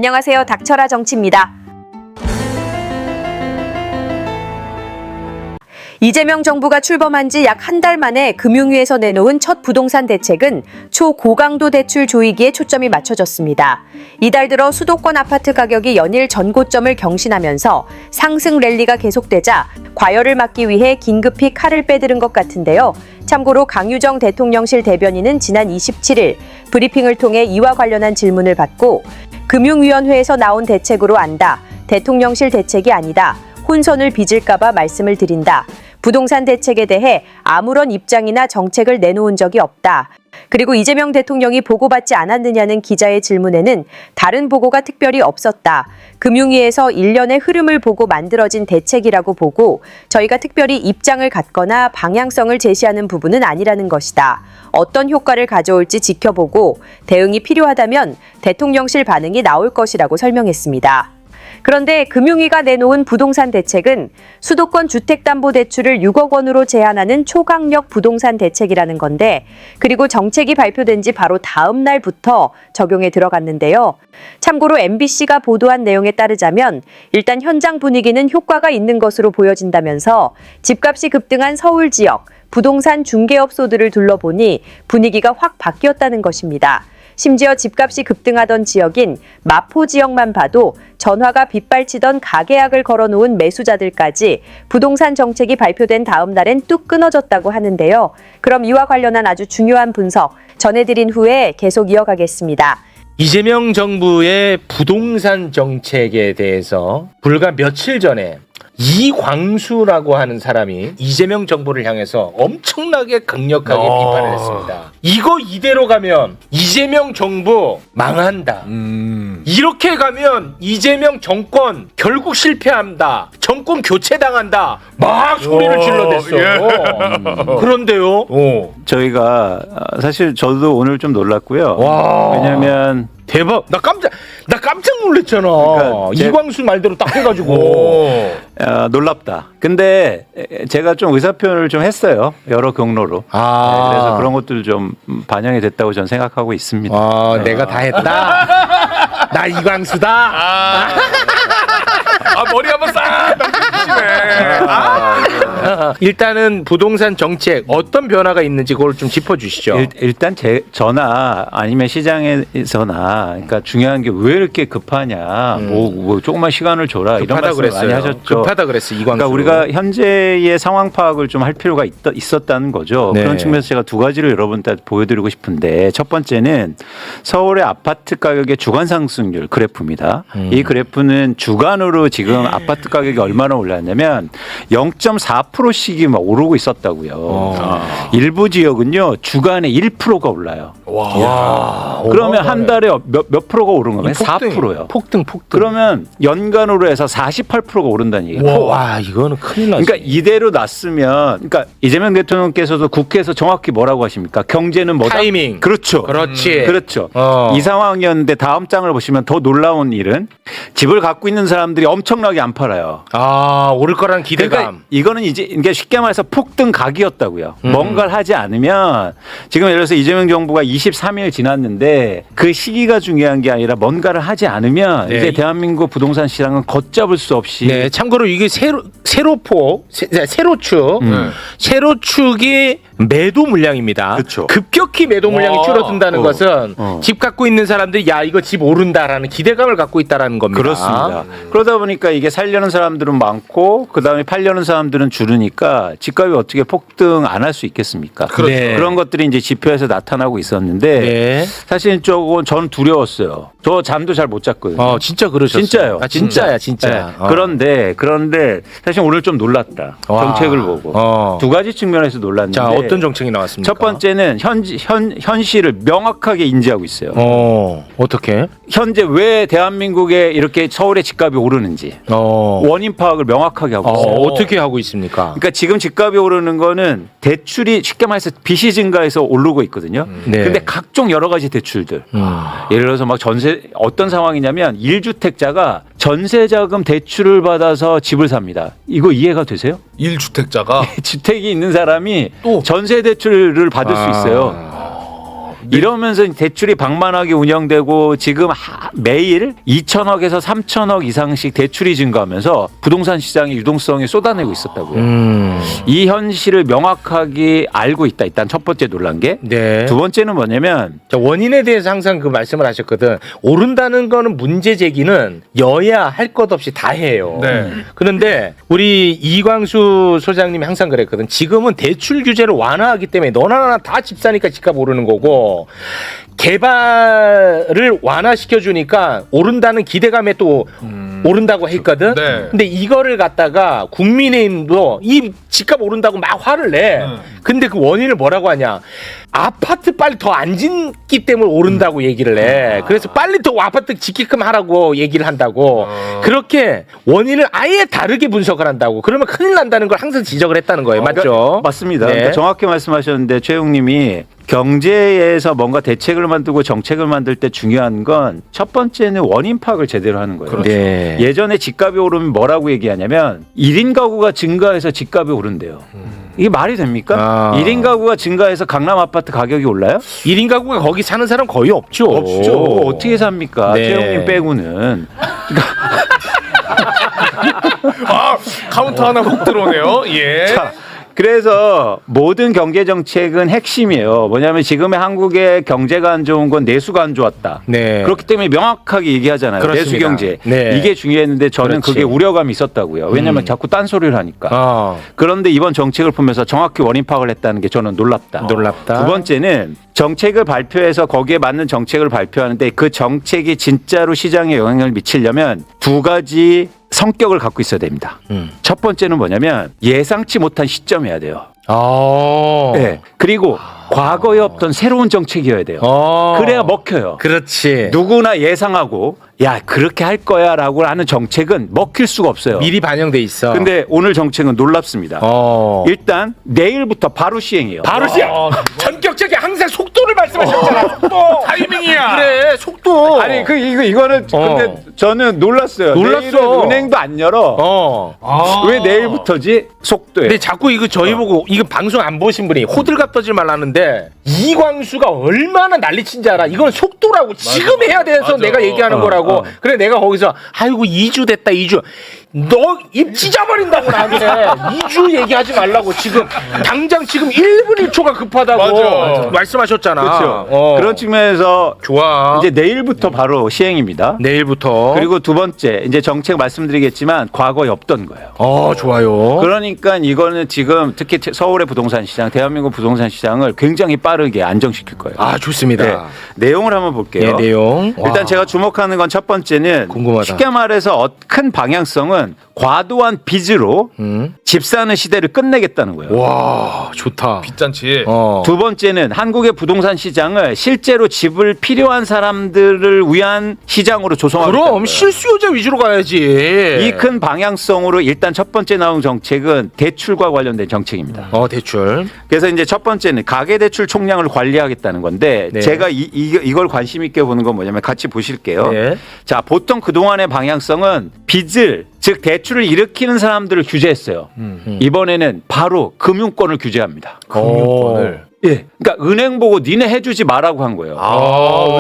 안녕하세요. 닥쳐라 정치입니다. 이재명 정부가 출범한 지 약 한 달 만에 금융위에서 내놓은 첫 부동산 대책은 초고강도 대출 조이기에 초점이 맞춰졌습니다. 이달 들어 수도권 아파트 가격이 연일 전고점을 경신하면서 상승 랠리가 계속되자 과열을 막기 위해 긴급히 칼을 빼들은 것 같은데요. 참고로 강유정 대통령실 대변인은 지난 27일 브리핑을 통해 이와 관련한 질문을 받고 금융위원회에서 나온 대책으로 안다. 대통령실 대책이 아니다. 혼선을 빚을까 봐 말씀을 드린다. 부동산 대책에 대해 아무런 입장이나 정책을 내놓은 적이 없다. 그리고 이재명 대통령이 보고받지 않았느냐는 기자의 질문에는 다른 보고가 특별히 없었다. 금융위에서 일련의 흐름을 보고 만들어진 대책이라고 보고 저희가 특별히 입장을 갖거나 방향성을 제시하는 부분은 아니라는 것이다. 어떤 효과를 가져올지 지켜보고 대응이 필요하다면 대통령실 반응이 나올 것이라고 설명했습니다. 그런데 금융위가 내놓은 부동산 대책은 수도권 주택담보대출을 6억 원으로 제한하는 초강력 부동산 대책이라는 건데 그리고 정책이 발표된 지 바로 다음 날부터 적용에 들어갔는데요. 참고로 MBC가 보도한 내용에 따르자면 일단 현장 분위기는 효과가 있는 것으로 보여진다면서 집값이 급등한 서울 지역, 부동산 중개업소들을 둘러보니 분위기가 확 바뀌었다는 것입니다. 심지어 집값이 급등하던 지역인 마포 지역만 봐도 전화가 빗발치던 가계약을 걸어놓은 매수자들까지 부동산 정책이 발표된 다음 날엔 뚝 끊어졌다고 하는데요. 그럼 이와 관련한 아주 중요한 분석 전해드린 후에 계속 이어가겠습니다. 이재명 정부의 부동산 정책에 대해서 불과 며칠 전에 이광수라고 하는 사람이 이재명 정부를 향해서 엄청나게 강력하게 비판을 했습니다. 이거 이대로 가면 이재명 정부 망한다. 이렇게 가면 이재명 정권 결국 실패한다. 정권 교체당한다. 막 소리를 질러댔어요. 그런데요. 저희가 사실 저도 오늘 좀 놀랐고요. 와. 왜냐하면 대박. 나 깜짝 놀랐잖아. 그러니까 이광수 말대로 딱 해가지고. 놀랍다. 근데 제가 좀 의사표현을 좀 했어요. 여러 경로로. 그래서 그런 것들 좀 반영이 됐다고 저는 생각하고 있습니다. 내가 다 했다. 나 이광수다. 머리 한번 싹 당기시네. 일단은 부동산 정책 어떤 변화가 있는지 그걸 좀 짚어주시죠. 일단 저나 아니면 시장에서나 그러니까 중요한 게 왜 이렇게 급하냐. 뭐 조금만 시간을 줘라. 이런 말씀 많이 하셨죠. 급하다 그랬어 이광수. 그러니까 우리가 현재의 상황 파악을 좀 할 필요가 있었다는 거죠. 네. 그런 측면에서 제가 두 가지를 여러분한테 보여드리고 싶은데 첫 번째는 서울의 아파트 가격의 주간 상승률 그래프입니다. 이 그래프는 주간으로 지금 아파트 가격이 얼마나 올랐냐면 0.4%씩이 막 오르고 있었다고요. 일부 지역은요 주간에 1%가 올라요. 그러면 한 달에 몇 프로가 오른 거면 4%요. 폭등. 그러면 연간으로 해서 48%가 오른다는 얘기예요. 와 이거는 큰일 났어. 그러니까 이대로 놨으면, 그러니까 이재명 대통령께서도 국회에서 정확히 뭐라고 하십니까? 경제는 뭐다? 타이밍. 그렇죠. 그렇지. 그렇죠. 이 상황이었는데 다음 장을 보시면 더 놀라운 일은 집을 갖고 있는 사람들이 엄청나게 안 팔아요. 오를 거라는 기대감. 그러니까 이거는 이제 쉽게 말해서 폭등 각이었다고요. 뭔가를 하지 않으면 지금 예를 들어서 이재명 정부가 23일 지났는데 그 시기가 중요한 게 아니라 뭔가를 하지 않으면 네. 이제 대한민국 부동산 시장은 걷잡을 수 없이. 네, 참고로 이게 세로축이 매도 물량입니다. 그쵸. 급격히 매도 물량이 줄어든다는 것은 집 갖고 있는 사람들이 야 이거 집 오른다라는 기대감을 갖고 있다라는 겁니다. 그렇습니다. 그러다 보니까 이게 살려는 사람들은 많고 그다음에 팔려는 사람들은 줄으니까 집값이 어떻게 폭등 안 할 수 있겠습니까? 네. 그런 것들이 이제 지표에서 나타나고 있었는데 네. 사실 저건 전 두려웠어요. 저 잠도 잘 못 잤거든요. 진짜 그러셨어요. 진짜요. 진짜야. 네. 그런데 사실 오늘 좀 놀랐다. 정책을 보고 두 가지 측면에서 놀랐는데. 자, 어떤 정책이 나왔습니까? 첫 번째는 현실을 명확하게 인지하고 있어요. 어떻게? 현재 왜 대한민국에 이렇게 서울의 집값이 오르는지 원인 파악을 명확하게 하고 있어요. 어떻게 하고 있습니까? 그러니까 지금 집값이 오르는 거는 대출이 쉽게 말해서 빚이 증가해서 오르고 있거든요. 네. 근데 각종 여러 가지 대출들. 예를 들어서 막 전세 어떤 상황이냐면 1주택자가 전세자금 대출을 받아서 집을 삽니다. 이거 이해가 되세요? 1주택자가 주택이 있는 사람이 또? 전세 대출을 받을 수 있어요. 이러면서 대출이 방만하게 운영되고 지금 매일 2천억에서 3천억 이상씩 대출이 증가하면서 부동산 시장의 유동성이 쏟아내고 있었다고요. 이 현실을 명확하게 알고 있다. 일단 첫 번째 놀란 게. 네. 두 번째는 뭐냐면 자, 원인에 대해서 항상 그 말씀을 하셨거든. 오른다는 거는 문제 제기는 여야 할 것 없이 다 해요. 네. 그런데 우리 이광수 소장님이 항상 그랬거든. 지금은 대출 규제를 완화하기 때문에 너나 나나 다 집 사니까 집값 오르는 거고 개발을 완화시켜 주니까 오른다는 기대감에 또 오른다고 했거든. 네. 근데 이거를 갖다가 국민의힘도 이 집값 오른다고 막 화를 내. 근데 그 원인을 뭐라고 하냐? 아파트 빨리 더 안 짓기 때문에 오른다고 얘기를 해. 그래서 빨리 더 아파트 짓게끔 하라고 얘기를 한다고. 그렇게 원인을 아예 다르게 분석을 한다고. 그러면 큰일 난다는 걸 항상 지적을 했다는 거예요. 맞죠? 그러니까 맞습니다. 네. 그러니까 정확히 말씀하셨는데 최용님이 경제에서 뭔가 대책을 만들고 정책을 만들 때 중요한 건 첫 번째는 원인 파악을 제대로 하는 거예요. 네. 예전에 집값이 오르면 뭐라고 얘기하냐면 1인 가구가 증가해서 집값이 오른대요. 이게 말이 됩니까? 아. 1인 가구가 증가해서 강남 아파트 가격이 올라요? 1인 가구가 거기 사는 사람 거의 없죠. 없죠. 어떻게 삽니까? 네. 최용님 빼고는. 아, 카운터 하나 훅 들어오네요. 예. 자, 그래서 모든 경제 정책은 핵심이에요. 뭐냐면 지금의 한국의 경제가 안 좋은 건 내수가 안 좋았다. 네. 그렇기 때문에 명확하게 얘기하잖아요. 그렇습니다. 내수 경제. 네. 이게 중요했는데 저는 그렇지. 그게 우려감이 있었다고요. 왜냐하면 자꾸 딴소리를 하니까. 어. 그런데 이번 정책을 보면서 정확히 원인 파악을 했다는 게 저는 놀랍다. 놀랍다. 두 번째는 정책을 발표해서 거기에 맞는 정책을 발표하는데 그 정책이 진짜로 시장에 영향을 미치려면 두 가지 성격을 갖고 있어야 됩니다. 첫 번째는 뭐냐면 예상치 못한 시점이어야 돼요. 네. 그리고 과거에 없던 새로운 정책이어야 돼요. 그래야 먹혀요. 그렇지. 누구나 예상하고 야 그렇게 할 거야라고 하는 정책은 먹힐 수가 없어요. 미리 반영돼 있어. 근데 오늘 정책은 놀랍습니다. 일단 내일부터 바로 시행이에요. 바로 시작. 전격적인 항상 속도를 말씀하셨잖아. 속도. 타이밍이야. 그래, 속도. 아니 이거는 근데 저는 놀랐어요. 놀랐어. 내일은 은행도 안 열어. 왜 내일부터지? 속도에. 근데 자꾸 이거 저희 보고 이거 방송 안 보신 분이 호들갑 떠지 말라는데 이광수가 얼마나 난리친지 알아. 이건 속도라고. 지금 해야 돼서 맞아. 내가 얘기하는 거라고. 그래 내가 거기서 아이고 2주 됐다 2주. 너 입 찢어버린다고 나한테 2주 얘기하지 말라고. 지금 당장 지금 1분 1초가 급하다고 맞아. 말씀하셨잖아. 그렇죠. 그런 측면에서 좋아. 이제 내일부터 바로 시행입니다. 내일부터. 그리고 두 번째 이제 정책 말씀드리겠지만 과거에 없던 거예요. 좋아요. 그러니까 이거는 지금 특히 서울의 부동산 시장, 대한민국 부동산 시장을 굉장히 빠르게 안정시킬 거예요. 좋습니다. 네. 내용을 한번 볼게요. 네, 내용. 일단 제가 주목하는 건 첫 번째는 궁금하다. 쉽게 말해서 큰 방향성은 과도한 빚으로 집 사는 시대를 끝내겠다는 거예요. 와, 좋다. 빚잔치. 두 번째는 한국의 부동산 시장을 실제로 집을 필요한 사람들을 위한 시장으로 조성하겠다는 그럼 거예요. 실수요자 위주로 가야지. 이 큰 방향성으로 일단 첫 번째 나온 정책은 대출과 관련된 정책입니다. 대출. 그래서 이제 첫 번째는 가계대출 총량을 관리하겠다는 건데 네. 제가 이걸 관심 있게 보는 건 뭐냐면 같이 보실게요. 네. 자, 보통 그동안의 방향성은 빚을 즉 대출을 일으키는 사람들을 규제했어요. 이번에는 바로 금융권을 규제합니다. 금융권을. 예. 그러니까 은행 보고 니네 해주지 마라고 한 거예요.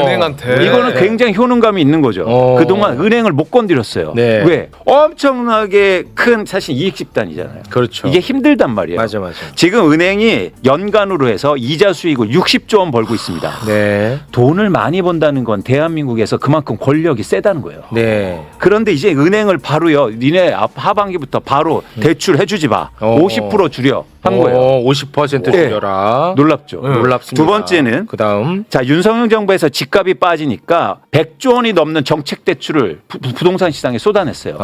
은행한테. 이거는 굉장히 효능감이 있는 거죠. 그동안 은행을 못 건드렸어요. 네. 왜? 엄청나게 큰 사실 이익 집단이잖아요. 그렇죠. 이게 힘들단 말이에요. 맞아. 지금 은행이 연간으로 해서 이자 수익을 60조 원 벌고 있습니다. 네. 돈을 많이 번다는 건 대한민국에서 그만큼 권력이 세다는 거예요. 네. 그런데 이제 은행을 바로요. 니네 하반기부터 바로 대출 해주지 마. 50% 줄여 한 거예요. 50% 네. 줄여라. 놀랍죠. 놀랍습니다. 두 번째는 그다음 자, 윤석열 정부에서 집값이 빠지니까 100조 원이 넘는 정책 대출을 부동산 시장에 쏟아냈어요.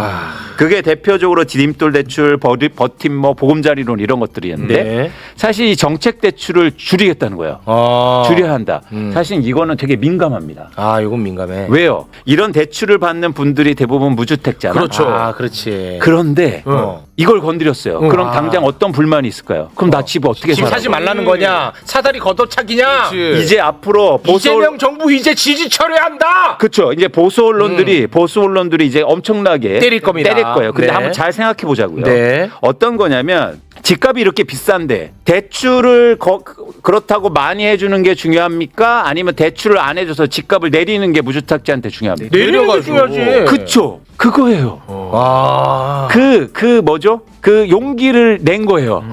그게 대표적으로 디딤돌 대출, 버팀목, 보금자리론 이런 것들이었는데 네. 사실 이 정책 대출을 줄이겠다는 거예요. 줄여야 한다. 사실 이거는 되게 민감합니다. 이건 민감해. 왜요? 이런 대출을 받는 분들이 대부분 무주택자나. 그렇죠. 그렇지. 그런데 이걸 건드렸어요. 그럼 당장 어떤 불만이 있을까요? 그럼 나 집 어떻게 집 살아? 사지 말라는 거냐? 사다리 걷어차기냐? 그렇지. 이제 앞으로 이재명 정부 이제 지지 처리한다. 그렇죠. 이제 보수 언론들이 이제 엄청나게 때릴 겁니다. 때릴 거예요. 근데 네. 한번 잘 생각해 보자고요. 네. 어떤 거냐면 집값이 이렇게 비싼데 대출을 그렇다고 많이 해주는 게 중요합니까? 아니면 대출을 안 해줘서 집값을 내리는 게 무주택자한테 중요합니까? 내리는 게 중요하지. 그쵸. 그거예요. 와. 그 뭐죠? 그 용기를 낸 거예요.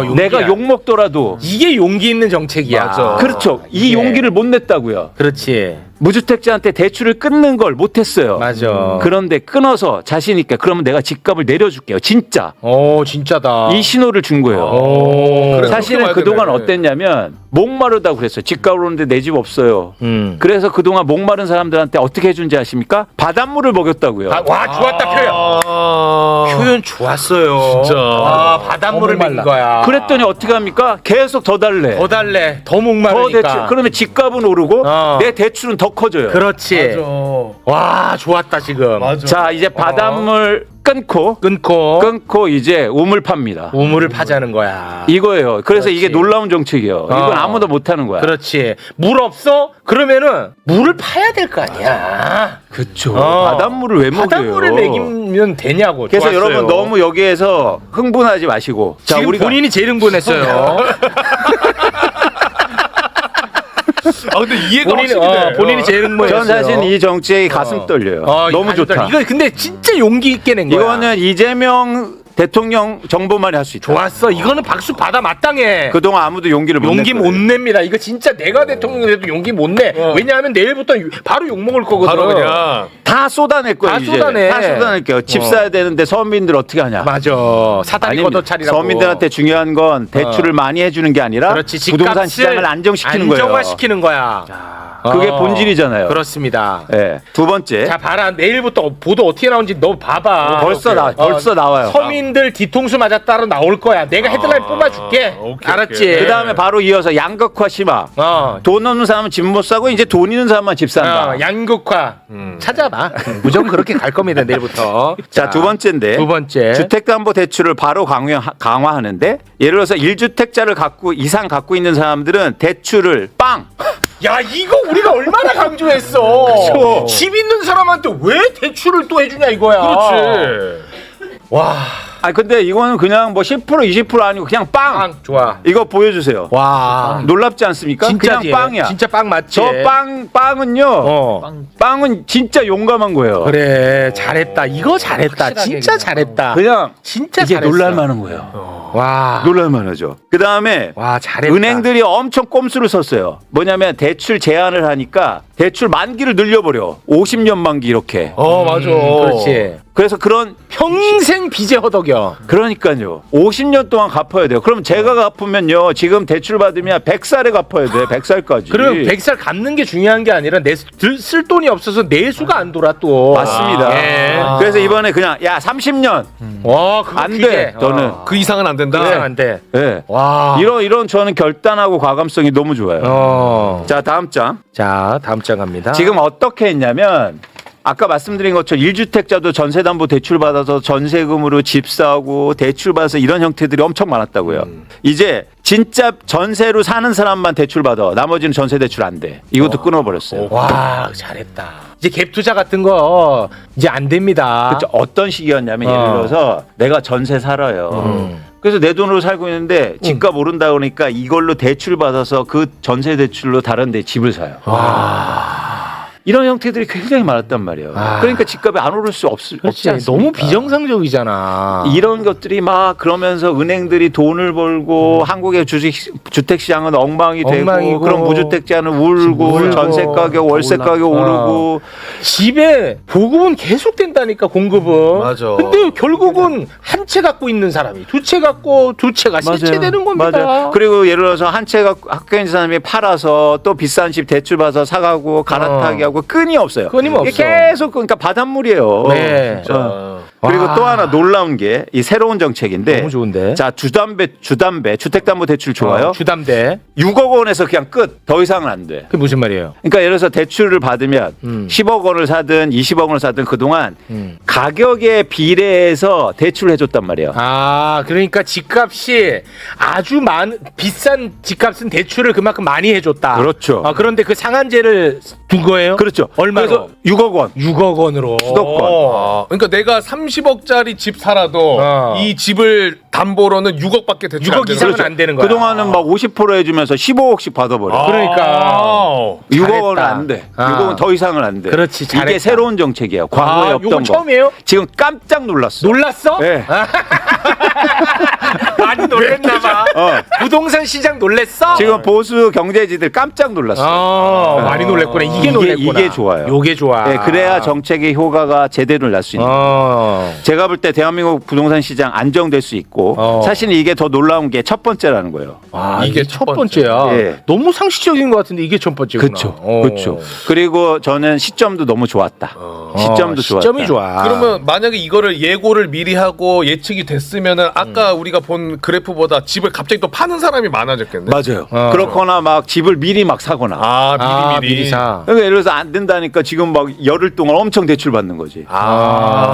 용기야. 내가 욕 먹더라도. 이게 용기 있는 정책이야. 맞아. 그렇죠. 이 이게. 용기를 못 냈다고요. 그렇지. 무주택자한테 대출을 끊는 걸 못했어요. 맞아. 그런데 끊어서 자신 있게 그러면 내가 집값을 내려줄게요. 진짜 진짜다. 이 신호를 준 거예요. 그래, 사실은 그렇게 그동안 봐야 되네. 어땠냐면 목마르다고 그랬어요. 집값 오르는데 내 집 없어요. 그래서 그동안 목마른 사람들한테 어떻게 해준지 아십니까? 바닷물을 먹였다고요. 와 좋았다 표현. 표현 좋았어요. 진짜. 바닷물을 먹인 거야. 그랬더니 어떻게 합니까? 계속 더 달래. 더 달래. 더 더 목마르니까. 대출. 그러면 집값은 오르고 어. 내 대출은 더 커져요. 그렇지. 와 좋았다 지금. 맞아. 자 이제 바닷물 끊고 이제 우물 팝니다. 우물을 파자는 거야. 이거예요. 그래서 그렇지. 이게 놀라운 정책이에요. 이건 아무도 못하는 거야. 그렇지. 물 없어? 그러면은 물을 파야 될 거 아니야. 그렇죠. 어. 바닷물을 왜 먹여요? 바닷물을 먹이면 되냐고. 그래서 좋았어요. 여러분 너무 여기에서 흥분하지 마시고. 자, 지금 우리가 본인이 제일 흥분했어요. 근데 이해가 확실히 돼. 본인이 제일 흥분했어요. 전 사실 이 정책이 가슴 떨려요. 너무 좋다. 이거 근데 진짜 용기 있게 낸 거야. 이거는 이재명 대통령 정부만이 할 수 있다. 좋았어. 이거는 박수 받아 마땅해. 그동안 아무도 용기를 못 용기 못 냈거든. 냅니다. 이거 진짜 내가 대통령 돼도 용기 못 내. 왜냐하면 내일부터 바로 욕 먹을 거거든. 바로 그냥 다 쏟아낼 거예요. 다 이제. 쏟아내. 다 쏟아낼게요. 집 사야 되는데 서민들 어떻게 하냐. 맞아. 사다리 아닙니다. 걷어차리라고. 서민들한테 중요한 건 대출을 많이 해주는 게 아니라 그렇지. 부동산 집값을 시장을 안정시키는 거예요. 안정화시키는 거야. 그게 본질이잖아요. 그렇습니다. 네. 두 번째. 자 봐라. 내일부터 보도 어떻게 나오는지 너 봐봐. 벌써 나와요. 서민들 뒤통수 맞았다로 나올 거야. 내가 헤드라인 뽑아줄게. 오케이, 알았지? 오케이. 그 다음에 바로 이어서 양극화 심화. 돈 없는 사람은 집 못 사고 이제 돈 있는 사람만 집 산다. 양극화 찾아봐. 무조건 그렇게 갈 겁니다. 내일부터. 자, 두 번째인데. 두 번째. 주택담보대출을 바로 강화하는데 예를 들어서 1주택자를 이상 갖고 있는 사람들은 대출을 빵! 야 이거 우리가 얼마나 강조했어. 그쵸. 집 있는 사람한테 왜 대출을 또 해주냐 이거야. 그렇지. 와. 근데 이거는 그냥 뭐 10% 20% 아니고 그냥 빵! 좋아. 이거 보여주세요. 와. 놀랍지 않습니까? 진짜지. 그냥 빵이야. 진짜 빵 맞지. 저 빵은요. 빵은 진짜 용감한 거예요. 그래 잘했다. 이거 잘했다. 진짜 잘했다. 그냥 진짜 이게 잘했어. 놀랄만한 거예요. 와. 놀랄만하죠. 그 다음에 와 잘했다. 은행들이 엄청 꼼수를 썼어요. 뭐냐면 대출 제한을 하니까 대출 만기를 늘려버려. 50년 만기 이렇게. 맞아. 그렇지. 그래서 그런 평생 빚에 허덕여. 그러니까요. 50년 동안 갚아야 돼요. 그럼 제가 갚으면요. 지금 대출 받으면 100살에 갚아야 돼. 100살까지. 그럼 100살 갚는 게 중요한 게 아니라 쓸 돈이 없어서 내수가 안 돌아 또. 맞습니다. 예. 그래서 이번에 그냥 30년 와 그거 안 기대. 돼. 너는. 그 이상은 안 된다. 이상 안 돼. 예. 와. 이런 저는 결단하고 과감성이 너무 좋아요. 자, 다음 장. 자 다음 장 갑니다. 지금 어떻게 했냐면 아까 말씀드린 것처럼 1주택자도 전세담보대출 받아서 전세금으로 집 사고 대출 받아서 이런 형태들이 엄청 많았다고요. 이제 진짜 전세로 사는 사람만 대출 받아. 나머지는 전세 대출 안 돼. 이것도 끊어버렸어요. 와 잘했다. 이제 갭 투자 같은 거 이제 안 됩니다. 그렇죠. 어떤 식이었냐면 예를 들어서 내가 전세 살아요. 그래서 내 돈으로 살고 있는데 집값 오른다 그러니까 이걸로 대출 받아서 그 전세 대출로 다른 데 집을 사요. 이런 형태들이 굉장히 많았단 말이에요. 그러니까 집값이 안 오를 수 없지 않습니까? 너무 비정상적이잖아. 이런 것들이 막 그러면서 은행들이 돈을 벌고 한국의 주택시장은 엉망이 되고 엉망이고, 그럼 무주택자는 울고 전세 가격 월세 가격 오르고 집에 보급은 계속 된다니까 공급은. 맞아. 근데 결국은 한 채 갖고 있는 사람이 두 채 갖고 두 채가 실체되는 겁니다. 맞아요. 그리고 예를 들어서 한 채가 학교 있는 사람이 팔아서 또 비싼 집 대출 받아서 사가고 갈아타기 하고 끊이 없어요. 끊임없어. 이게 계속 그러니까 바닷물이에요. 네. 진짜. 그리고 와. 또 하나 놀라운 게 이 새로운 정책인데. 너무 좋은데. 자, 주담배 주택담보대출 좋아요. 주담대. 6억 원에서 그냥 끝. 더 이상은 안 돼. 그게 무슨 말이에요? 그러니까 예를 들어서 대출을 받으면 10억 원을 사든 20억 원을 사든 그동안 가격에 비례해서 대출을 해줬단 말이에요. 아, 그러니까 집값이 아주 비싼 집값은 대출을 그만큼 많이 해줬다. 그렇죠. 그런데 그 상한제를 둔 거예요? 그렇죠. 얼마로? 그래서 6억 원. 6억 원으로. 수도권. 그러니까 내가 30억짜리 집 살아도 이 집을 담보로는 6억밖에 대출 6억 이상은 안 되는 거야. 그동안은 막 50% 해주면서 15억씩 받아버려. 그러니까 6억 원은 잘했다. 안 돼. 아. 6억 원 더 이상은 안 돼. 그렇지, 잘했다. 이게 새로운 정책이에요. 과거에 없던 요거 거. 처음이에요? 지금 깜짝 놀랐어. 놀랐어? 네. 많이 놀랬나 봐. 부동산 시장 놀랬어? 지금 보수 경제지들 깜짝 놀랐어. 많이 놀랬구나. 이게 놀랬구나. 이게 좋아요. 요게 좋아. 네, 그래야 정책의 효과가 제대로 날 수 있는 거예요. 제가 볼 때 대한민국 부동산 시장 안정될 수 있고 사실 이게 더 놀라운 게 첫 번째라는 거예요. 이게 첫 번째야. 예. 너무 상식적인 것 같은데 이게 첫 번째구나. 그렇죠. 그렇죠. 그리고 저는 시점도 너무 좋았다. 시점도 좋았다. 시점이 좋아. 그러면 만약에 이거를 예고를 미리 하고 예측이 됐으면은 아까 우리가 본 그래프보다 집을 갑자기 또 파는 사람이 많아졌겠네. 맞아요. 그렇거나 막 집을 미리 막 사거나. 미리 사. 그러니까 예를 들어서 안 된다니까 지금 막 열흘 동안 엄청 대출 받는 거지.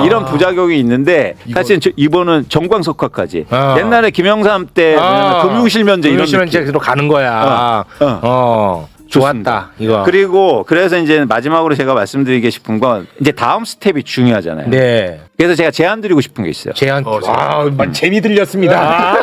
이런 부작용이 있는데 사실 이번은 정광석화까지. 옛날에 김영삼 때 금융실면제 이런 느낌. 금융실면제로 가는 거야. 좋았다. 이거. 그리고 그래서 이제 마지막으로 제가 말씀드리고 싶은 건 이제 다음 스텝이 중요하잖아요. 네. 그래서 제가 제안 드리고 싶은 게 있어요. 제안. 재미 들렸습니다.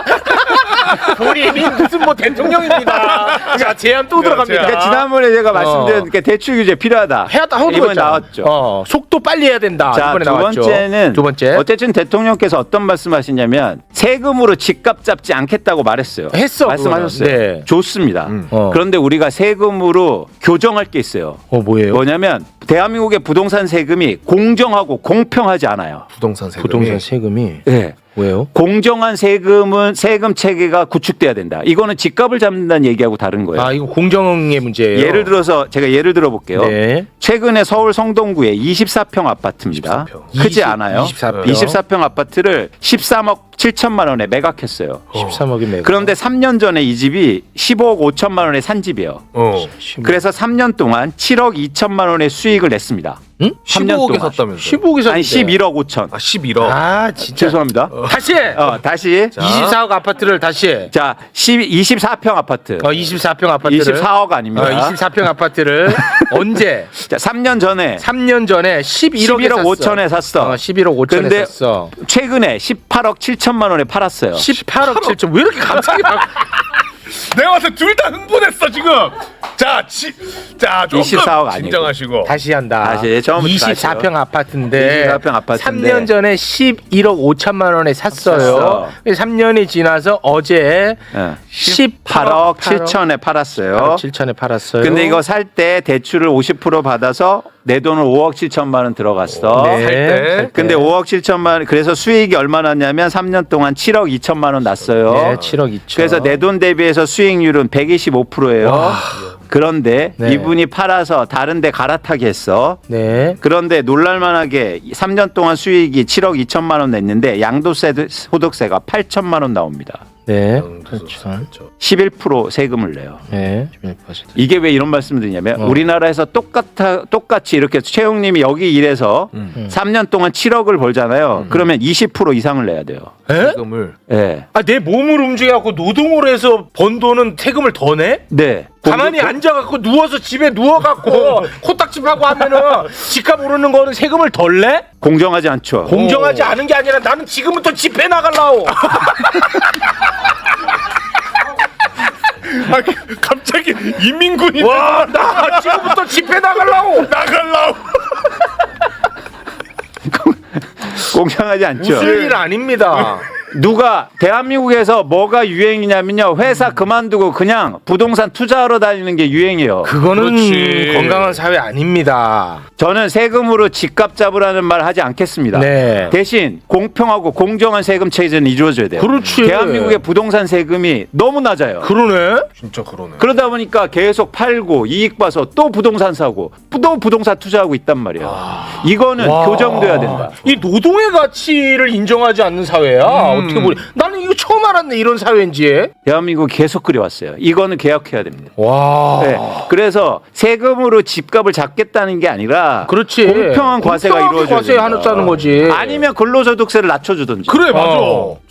본인이 무슨 뭐 대통령입니다. 자, 제안 또 들어갑니다. 그러니까 지난번에 제가 말씀드린 게 대출 규제 필요하다. 이번에 나왔죠. 속도 빨리 해야 된다. 자, 이번에 두 나왔죠. 번째는 두 번째. 어쨌든 대통령께서 어떤 말씀하시냐면 세금으로 집값 잡지 않겠다고 말했어요. 말씀하셨어요. 네. 좋습니다. 그런데 우리가 세금으로 교정할 게 있어요. 뭐예요? 뭐냐면 대한민국의 부동산 세금이 공정하고 공평하지 않아요. 부동산 세금이. 부동산 세금이. 네. 왜요? 공정한 세금 체계가 구축돼야 된다. 이거는 집값을 잡는다는 얘기하고 다른 거예요. 이거 공정의 문제예요. 예를 들어서 제가 예를 들어 볼게요. 네. 최근에 서울 성동구에 24평 아파트입니다. 24평. 크지 않아요. 24평. 아파트를 13억 7천만 원에 매각했어요. 13억이 매각. 그런데 3년 전에 이 집이 15억 5천만 원에 산 집이에요. 그래서 3년 동안 7억 2천만 원의 수익을 냈습니다. 응? 15억에 샀다면서요? 15억에 샀는데. 아니 11억 5천. 11억. 진짜. 죄송합니다. 다시. 다시. 24억 아파트를 다시. 자, 24평 아파트. 24평 아파트를. 24억 아닙니다. 24평 아파트를 언제? 자, 3년 전에 3년 전에 11억 5천에 샀어. 11억 5천에 근데 샀어. 최근에 18억 7천만 원에 팔았어요. 18억 7천. 왜 이렇게 갑자기 내가 봐서 둘 다 흥분했어 지금. 자, 조금 24억 아니고. 진정하시고. 다시 한다. 다시 처음부터 24평 아파트인데 24평 아파트인데 3년 전에 11억 5천만 원에 샀어요. 3년이 지나서 어제 18억 7천에 팔았어요. 8억 7천에 팔았어요. 근데 이거 살 때 대출을 50% 받아서 내 돈은 5억 7천만 원 들어갔어. 네. 살 때. 근데 5억 7천만 원 그래서 수익이 얼마 났냐면 3년 동안 7억 2천만 원 났어요. 네, 7억 2천. 그래서 내 돈 대비해서 수익률은 125%예요. 그런데 네. 이분이 팔아서 다른 데 갈아타게 했어. 네. 그런데 놀랄만하게 3년 동안 수익이 7억 2천만 원 냈는데 양도세 소득세가 8천만 원 나옵니다. 네. 그렇죠. 11% 세금을 내요. 네. 이게 왜 이런 말씀을 드리냐면 우리나라에서 똑같이 이렇게 최영님이 여기 일해서 3년 동안 7억을 벌잖아요. 그러면 20% 이상을 내야 돼요. 세금을. 네. 내 몸을 움직여갖고 노동을 해서 번 돈은 세금을 더 내? 네. 가만히 앉아갖고 누워서 집에 누워갖고 코딱지하고 하면은 집값 오르는 거는 세금을 덜 내? 공정하지 않죠. 공정하지 않은 게 아니라 나는 지금부터 집회 나갈라오. 갑자기 인민군이 와, 나 지금부터 집회 나갈라오. 나갈라고. 공정하지 않죠. 무슨 일 아닙니다. 누가 대한민국에서 뭐가 유행이냐면요. 회사 그만두고 그냥 부동산 투자하러 다니는 게 유행이에요. 그거는 그렇지. 건강한 사회 아닙니다. 저는 세금으로 집값 잡으라는 말 하지 않겠습니다. 네. 대신 공평하고 공정한 세금 체제는 이루어져야 돼요. 그렇지. 대한민국의 부동산 세금이 너무 낮아요. 그러네. 진짜 그러네. 그러다 보니까 계속 팔고 이익 봐서 또 부동산 사고 또 부동산 투자하고 있단 말이에요. 이거는 와. 교정돼야 된다. 이 노동의 가치를 인정하지 않는 사회야. 어떻게 보니 나는 이거 처음 알았네 이런 사회인지. 대한민국 계속 그래왔어요. 이거는 개혁해야 됩니다. 와. 네. 그래서 세금으로 집값을 잡겠다는 게 아니라 그렇지. 공평한 과세가 공평하게 이루어져야 과세 된다. 하자는 거지. 아니면 근로소득세를 낮춰주든지. 그래 맞아.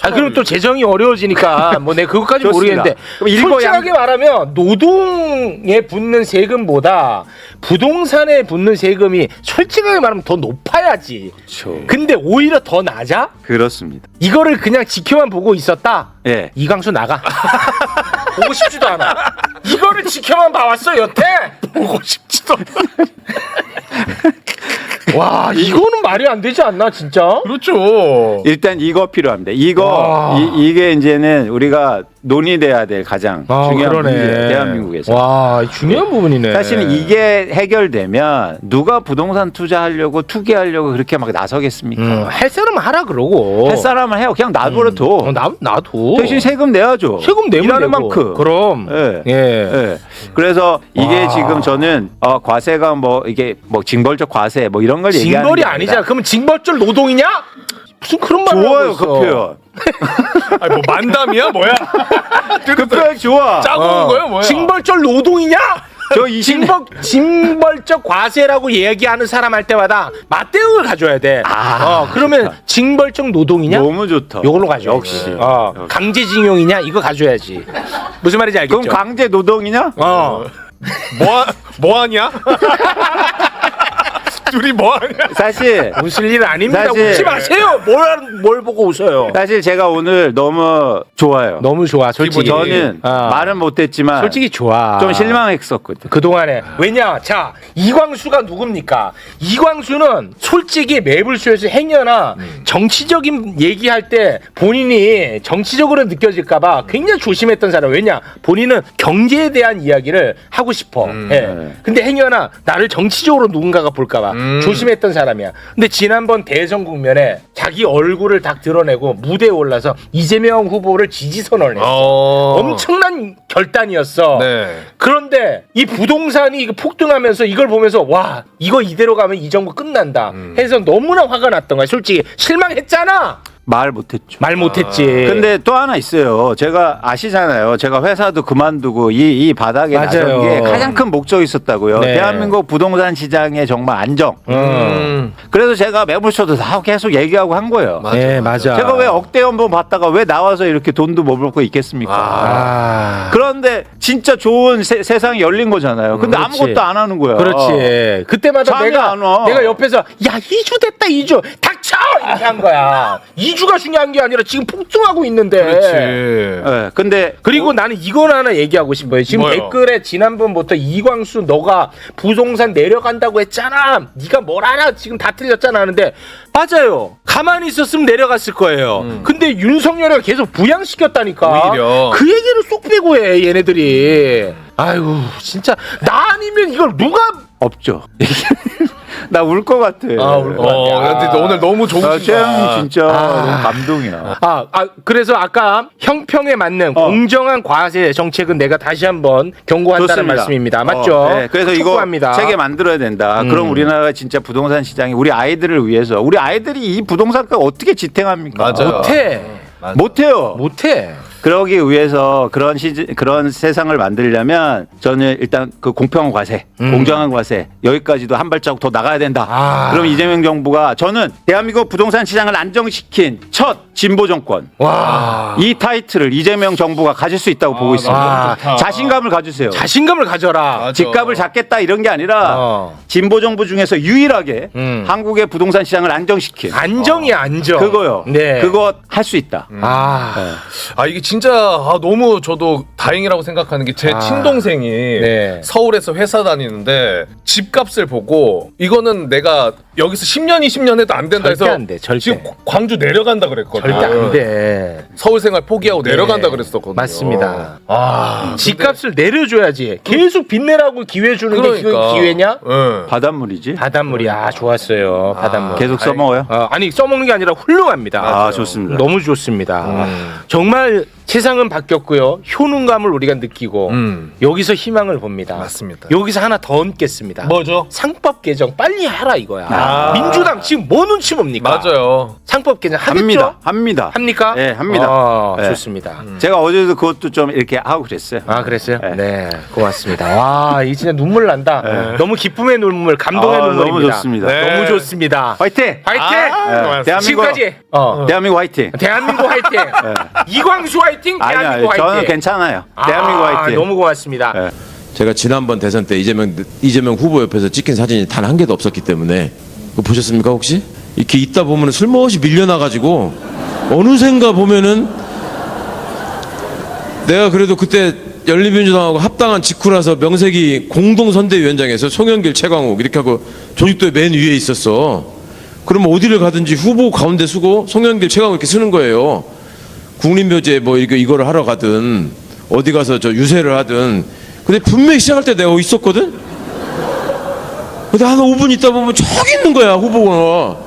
아, 그럼 또 재정이 어려워지니까 뭐 내가 그것까지 좋습니다. 모르겠는데 그럼 일거 솔직하게 말하면 노동에 붙는 세금보다 부동산에 붙는 세금이 솔직하게 말하면 더 높아야지. 그렇죠. 근데 오히려 더 낮아? 그렇습니다. 이거를 그냥 지켜만 보고 있었다? 예. 이광수 나가. 보고 싶지도 않아. 이거를 지켜만 봐왔어 여태. 보고 싶지도 않아. 와 이거는 말이 안 되지 않나 진짜? 그렇죠. 일단 이거 필요합니다. 와. 이거 이게 이제는 우리가 논의돼야 될 가장 중요한 문제예요. 대한민국에서. 와 중요한 부분이네. 사실은 이게 해결되면 누가 부동산 투자하려고 투기하려고 그렇게 막 나서겠습니까? 할 사람은 하라 그러고. 할 사람은 해요. 그냥 놔버려도 나도. 대신 세금 내야죠. 세금 내면 일하는 되고. 만큼. 그럼. 예. 예. 예. 그래서 이게 와. 지금 저는 과세가 뭐 이게 뭐 징벌적 과세 뭐 이런 걸 얘기하는 징벌이 게 아니잖아. 그러면 징벌적 노동이냐? 무슨 그런 말을 하고 좋아요 있어. 그 표현. 아니 뭐 만담이야 뭐야? 그 표현 좋아. 짜고 온 거야 뭐야? 징벌적 노동이냐? 저 20년 징벌적 과세라고 얘기하는 사람 할 때마다 맞대응을 가져야 돼. 그러면 징벌적 노동이냐? 너무 좋다. 이걸로 가져. 역시. 강제징용이냐? 이거 가져야지. 무슨 말인지 알겠죠? 그럼 강제 노동이냐? 뭐 하냐? 둘이 뭐 하냐? 사실 웃을 일 아닙니다. 사실- 웃지 마세요. 뭘 보고 웃어요? 사실 제가 오늘 너무 좋아요. 너무 좋아. 솔직히 저는 말은 못했지만 솔직히 좋아. 좀 실망했었거든. 그동안에 왜냐 자 이광수가 누굽니까? 이광수는 솔직히 매불쇼에서 행여나 정치적인 얘기할 때 본인이 정치적으로 느껴질까봐 굉장히 조심했던 사람. 왜냐 본인은 경제에 대한 이야기를 하고 싶어. 예. 근데 행여나 나를 정치적으로 누군가가 볼까봐 조심했던 사람이야. 근데 지난번 대선 국면에 자기 얼굴을 딱 드러내고 무대에 올라서 이재명 후보를 지지 선언을 했어. 엄청난 결단이었어. 네. 그런데 이 부동산이 이거 폭등하면서 이걸 보면서 와 이거 이대로 가면 이 정부 끝난다 해서 너무나 화가 났던 거야. 솔직히 실망했잖아. 말 못했죠. 말 못했지. 근데 또 하나 있어요. 제가 아시잖아요. 제가 회사도 그만두고 이 바닥에 맞아요. 나선 게 가장 큰 목적이 있었다고요. 네. 대한민국 부동산 시장의 정말 안정. 그래서 제가 매불쇼도 다 계속 얘기하고 한 거예요. 네 맞아. 제가 왜 억대 연봉 받다가 왜 나와서 이렇게 돈도 못 벌고 있겠습니까? 그런데 진짜 좋은 세상이 열린 거잖아요. 근데 그렇지. 아무것도 안 하는 거야. 그렇지. 그때마다 잠이 안 와. 내가 옆에서 야 2주 됐다 2주 닥쳐 이렇게 한 거야. 2주가 중요한 게 아니라 지금 폭등하고 있는데. 그렇지. 네, 근데 그리고 나는 이건 하나 얘기하고 싶어요. 지금 뭐요? 댓글에 지난번부터 이광수 너가 부동산 내려간다고 했잖아. 네가 뭘 알아? 지금 다 틀렸잖아 하는데 맞아요. 가만히 있었으면 내려갔을 거예요. 근데 윤석열이가 계속 부양시켰다니까. 오히려. 그 얘기를 쏙 빼고 해 얘네들이. 아이고 진짜 나 아니면 이걸 누가 없죠. 나 울 것 같아. 울 것 같아. 근데 오늘 너무 좋으시다. 최영민 진짜 너무 감동이야. 그래서 아까 형평에 맞는 공정한 과세 정책은 내가 다시 한번 경고한다는 좋습니다. 말씀입니다. 맞죠? 네, 그래서 촉구합니다. 이거 세계 만들어야 된다. 그럼 우리나라가 진짜 부동산 시장이 우리 아이들을 위해서 우리 아이들이 이 부동산가 어떻게 지탱합니까? 맞아요. 못해. 못해. 그러기 위해서 그런 세상을 만들려면 저는 일단 그 공평한 과세, 공정한 과세 여기까지도 한 발자국 더 나가야 된다. 그럼 이재명 정부가 저는 대한민국 부동산 시장을 안정시킨 첫 진보 정권. 와. 이 타이틀을 이재명 정부가 가질 수 있다고 보고 있습니다. 좋다. 자신감을 가지세요. 자신감을 가져라. 맞아. 집값을 잡겠다 이런 게 아니라 진보 정부 중에서 유일하게 한국의 부동산 시장을 안정시킨 안정이야 안정. 그거요. 네. 그거 할 수 있다. 이게 진짜 너무 저도 다행이라고 생각하는 게 제 아. 친동생이 네. 서울에서 회사 다니는데 집값을 보고 이거는 내가 여기서 10년 20년 해도 안 된다 절대 해서 안 돼, 절대. 지금 광주 내려간다 그랬거든. 절대 안 돼. 서울 생활 포기하고 내려간다 그랬었거든요. 맞습니다. 아, 집값을 내려줘야지. 계속 빚내라고 기회 주는 게 그러니까. 기회냐? 네. 바닷물이지. 바닷물이 좋았어요. 바닷물. 계속 써먹어요? 아니 써먹는 게 아니라 훌륭합니다. 아, 좋습니다. 너무 좋습니다. 정말 세상은 바뀌었고요. 효능감을 우리가 느끼고 여기서 희망을 봅니다. 맞습니다. 여기서 하나 더 얹겠습니다. 뭐죠? 상법 개정 빨리 하라 이거야. 민주당 지금 뭐 눈치 봅니까? 맞아요. 상법 개정 하겠죠? 합니다. 합니까? 네, 합니다. 네. 좋습니다. 제가 어제도 그것도 좀 이렇게 하고 그랬어요. 그랬어요? 네. 네, 고맙습니다. 와, 이 진짜 눈물 난다. 네. 너무 기쁨의 눈물, 감동의 아, 눈물입니다. 너무 좋습니다. 네. 너무 좋습니다. 화이팅! 화이팅! 네, 대한민국 지금까지 대한민국 화이팅! 대한민국 화이팅! 이광수 화이팅! 아니요, 대한민국 화이팅! 저는 괜찮아요. 대한민국 화이팅! 너무 고맙습니다. 네. 제가 지난번 대선 때 이재명 후보 옆에서 찍힌 사진이 단 한 개도 없었기 때문에 그거 보셨습니까 혹시? 이렇게 있다 보면은 술먹이 밀려나가지고 어느샌가 보면은 내가 그래도 그때 열린민주당하고 합당한 직후라서 명색이 공동선대위원장에서 송영길, 최광욱 이렇게 하고 조직도의 맨 위에 있었어. 그러면 어디를 가든지 후보 가운데 쓰고 송영길, 최광욱 이렇게 쓰는 거예요. 국립묘지에 뭐 이거를 하러 가든 어디 가서 저 유세를 하든. 근데 분명히 시작할 때 내가 있었거든. 근데 한 5분 있다 보면 저기 있는 거야 후보가.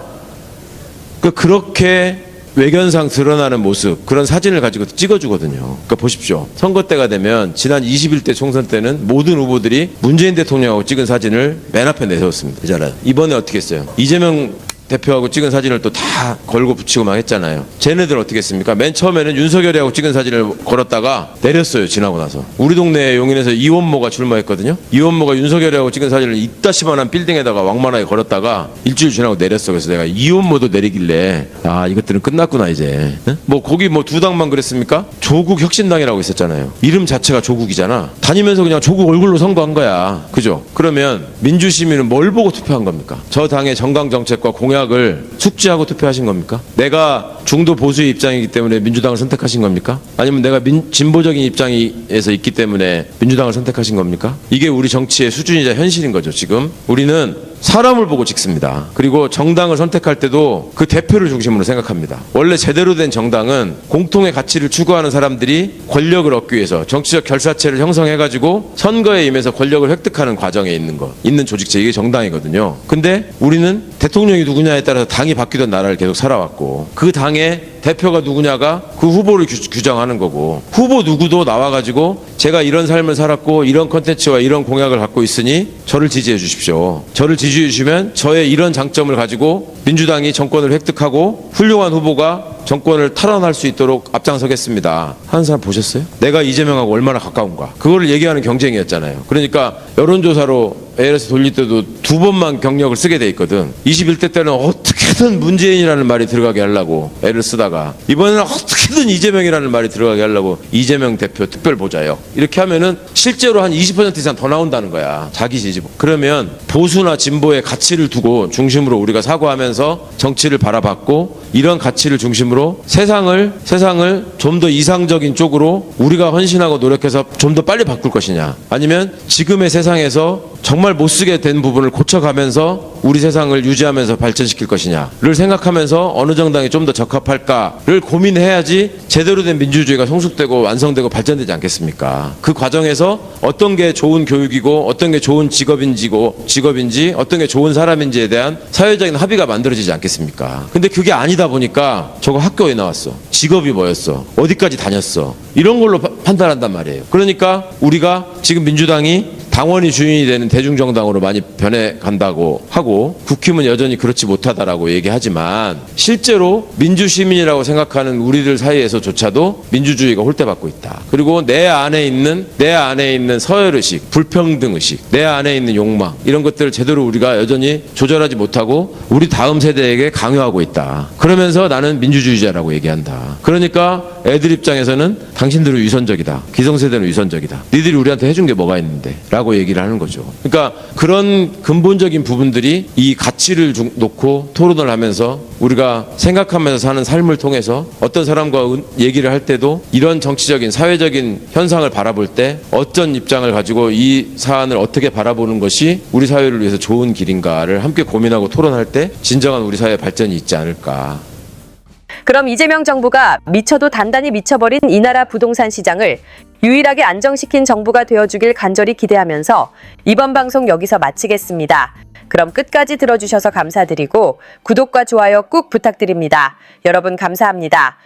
그렇게 외견상 드러나는 모습 그런 사진을 가지고 찍어주거든요. 그러니까 보십시오. 선거 때가 되면 지난 21대 총선 때는 모든 후보들이 문재인 대통령하고 찍은 사진을 맨 앞에 내세웠습니다. 그잖아요. 이번에 어떻게 했어요? 이재명 대표하고 찍은 사진을 또 다 걸고 붙이고 막 했잖아요. 쟤네들 어떻게 했습니까? 맨 처음에는 윤석열이하고 찍은 사진을 걸었다가 내렸어요. 지나고 나서. 우리 동네 용인에서 이원모가 출마했거든요. 이원모가 윤석열이하고 찍은 사진을 이따시만한 빌딩에다가 왕만하게 걸었다가 일주일 지나고 내렸어. 그래서 내가 이원모도 내리길래 이것들은 끝났구나 이제. 응? 뭐 거기 뭐 두 당만 그랬습니까? 조국 혁신당이라고 있었잖아요. 이름 자체가 조국이잖아. 다니면서 그냥 조국 얼굴로 선거한 거야. 그죠? 그러면 민주시민은 뭘 보고 투표한 겁니까? 저 당의 정강 정책과 공약을 숙지하고 투표하신 겁니까? 내가 중도 보수의 입장이기 때문에 민주당을 선택하신 겁니까? 아니면 내가 진보적인 입장에서 있기 때문에 민주당을 선택하신 겁니까? 이게 우리 정치의 수준이자 현실인 거죠. 지금 우리는 사람을 보고 찍습니다. 그리고 정당을 선택할 때도 그 대표를 중심으로 생각합니다. 원래 제대로 된 정당은 공통의 가치를 추구하는 사람들이 권력을 얻기 위해서 정치적 결사체를 형성해가지고 선거에 임해서 권력을 획득하는 과정에 있는 조직체, 이게 정당이거든요. 근데 우리는 대통령이 누구냐에 따라서 당이 바뀌던 나라를 계속 살아왔고 그 당의 대표가 누구냐가 그 후보를 규정하는 거고, 후보 누구도 나와가지고 제가 이런 삶을 살았고 이런 컨텐츠와 이런 공약을 갖고 있으니 저를 지지해 주십시오. 저를 지지해 주시면 저의 이런 장점을 가지고 민주당이 정권을 획득하고 훌륭한 후보가 정권을 탈환할 수 있도록 앞장서겠습니다 하는 사람 보셨어요? 내가 이재명하고 얼마나 가까운가, 그거를 얘기하는 경쟁이었잖아요. 그러니까 여론조사로 ALS 돌릴 때도 2번만 경력을 쓰게 돼 있거든. 21대 때는 어떻게든 문재인이라는 말이 들어가게 하려고 애를 쓰다가 이번에는 어떻게든 이재명이라는 말이 들어가게 하려고 이재명 대표 특별보좌역 이렇게 하면은 실제로 한 20% 이상 더 나온다는 거야, 자기 지지. 그러면 보수나 진보의 가치를 두고 중심으로 우리가 사고하면서 정치를 바라봤고, 이런 가치를 중심으로 세상을 좀 더 이상적인 쪽으로 우리가 헌신하고 노력해서 좀 더 빨리 바꿀 것이냐, 아니면 지금의 세상에서 정말 못 쓰게 된 부분을 고쳐가면서 우리 세상을 유지하면서 발전시킬 것이냐를 생각하면서 어느 정당이 좀 더 적합할까를 고민해야지 제대로 된 민주주의가 성숙되고 완성되고 발전되지 않겠습니까? 그 과정에서 어떤 게 좋은 교육이고 어떤 게 좋은 직업인지 어떤 게 좋은 사람인지에 대한 사회적인 합의가 만들어지지 않겠습니까? 근데 그게 아니다 보니까 저거 학교에 나왔어, 직업이 뭐였어, 어디까지 다녔어, 이런 걸로 판단한단 말이에요. 그러니까 우리가 지금 민주당이 당원이 주인이 되는 대중정당으로 많이 변해간다고 하고 국힘은 여전히 그렇지 못하다라고 얘기하지만, 실제로 민주시민이라고 생각하는 우리들 사이에서조차도 민주주의가 홀대받고 있다. 그리고 내 안에 있는 서열의식, 불평등의식, 내 안에 있는 욕망, 이런 것들을 제대로 우리가 여전히 조절하지 못하고 우리 다음 세대에게 강요하고 있다. 그러면서 나는 민주주의자라고 얘기한다. 그러니까 애들 입장에서는 당신들은 위선적이다. 기성세대는 위선적이다. 니들이 우리한테 해준 게 뭐가 있는데 라고 얘기를 하는 거죠. 그러니까 그런 근본적인 부분들이 이 가치를 놓고 토론을 하면서 우리가 생각하면서 사는 삶을 통해서 어떤 사람과 얘기를 할 때도 이런 정치적인 사회적인 현상을 바라볼 때 어떤 입장을 가지고 이 사안을 어떻게 바라보는 것이 우리 사회를 위해서 좋은 길인가를 함께 고민하고 토론할 때 진정한 우리 사회의 발전이 있지 않을까. 그럼 이재명 정부가 미쳐도 단단히 미쳐버린 이 나라 부동산 시장을 유일하게 안정시킨 정부가 되어주길 간절히 기대하면서 이번 방송 여기서 마치겠습니다. 그럼 끝까지 들어주셔서 감사드리고 구독과 좋아요 꾹 부탁드립니다. 여러분 감사합니다.